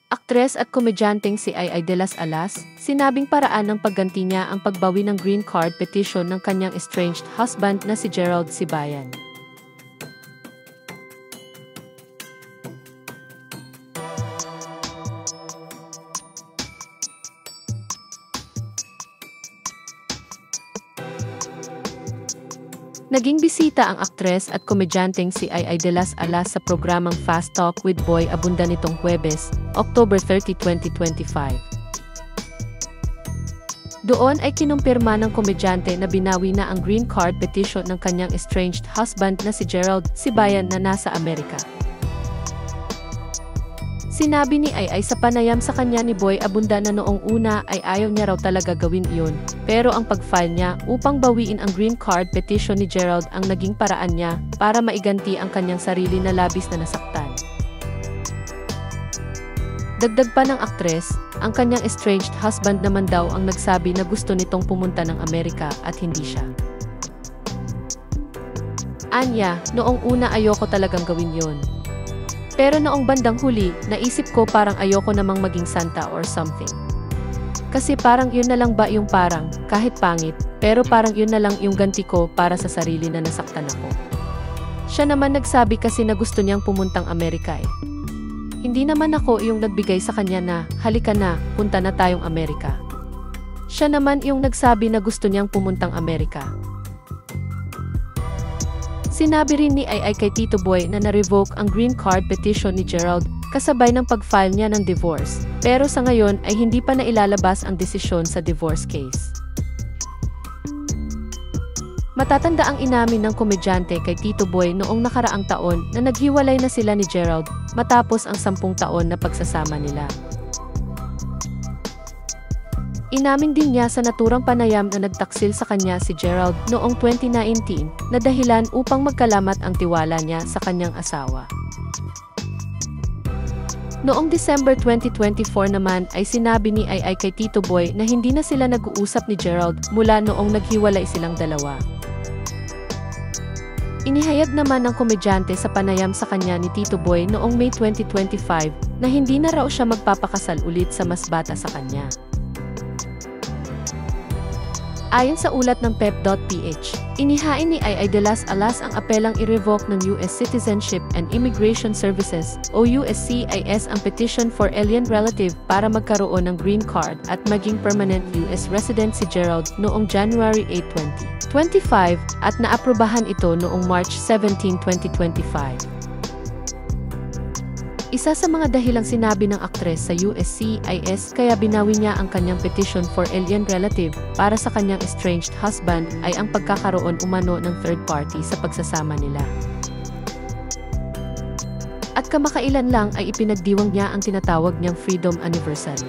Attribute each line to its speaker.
Speaker 1: Aktres at komedyanteng si Ai de las Alas, sinabing paraan ng pagganti niya ang pagbawi ng green card petition ng kanyang estranged husband na si Gerald Sibayan. Naging bisita ang aktres at komedyanteng si Ai de las Alas sa programang Fast Talk with Boy Abunda nitong Huwebes, October 30, 2025. Doon ay kinumpirma ng komedyante na binawi na ang green card petition ng kanyang estranged husband na si Gerald Sibayan na nasa Amerika. Sinabi ni Ai sa panayam sa kanya ni Boy Abunda na noong una ay ayaw niya raw talaga gawin iyon, pero ang pag-file niya upang bawiin ang green card petition ni Gerald ang naging paraan niya para maiganti ang kanyang sarili na labis na nasaktan. Dagdag pa ng aktres, ang kanyang estranged husband naman daw ang nagsabi na gusto nitong pumunta ng Amerika at hindi siya. Anya, noong una ayoko talagang gawin yon. Pero noong bandang huli, naisip ko parang ayoko namang maging santa or something. Kasi parang yun na lang ba yung parang, kahit pangit, pero parang yun na lang yung ganti ko para sa sarili na nasaktan ako. Siya naman nagsabi kasi na gusto niyang pumuntang Amerika eh. Hindi naman ako yung nagbigay sa kanya na, halika na, punta na tayong Amerika. Siya naman yung nagsabi na gusto niyang pumuntang Amerika. Sinabi rin ni Ai kay Tito Boy na na-revoke ang green card petition ni Gerald kasabay ng pag-file niya ng divorce, pero sa ngayon ay hindi pa nailalabas ang desisyon sa divorce case. Matatanda ang inamin ng komedyante kay Tito Boy noong nakaraang taon na naghiwalay na sila ni Gerald matapos ang 10 taon na pagsasama nila. Inamin din niya sa naturang panayam na nagtaksil sa kanya si Gerald noong 2019 na dahilan upang magkalamat ang tiwala niya sa kanyang asawa. Noong December 2024 naman ay sinabi ni Ai kay Tito Boy na hindi na sila nag-uusap ni Gerald mula noong naghiwalay silang dalawa. Inihayag naman ng komedyante sa panayam sa kanya ni Tito Boy noong May 2025 na hindi na raw siya magpapakasal ulit sa mas bata sa kanya. Ayon sa ulat ng pep.ph, inihain ni Ai de las Alas ang apelang i-revoke ng US Citizenship and Immigration Services o USCIS ang petition for alien relative para magkaroon ng green card at maging permanent US resident si Gerald noong January 8, 2025 at naaprubahan ito noong March 17, 2025. Isa sa mga dahilang sinabi ng aktres sa USCIS kaya binawi niya ang kanyang petition for alien relative para sa kanyang estranged husband ay ang pagkakaroon umano ng third party sa pagsasama nila. At kamakailan lang ay ipinagdiwang niya ang tinatawag niyang Freedom Anniversary.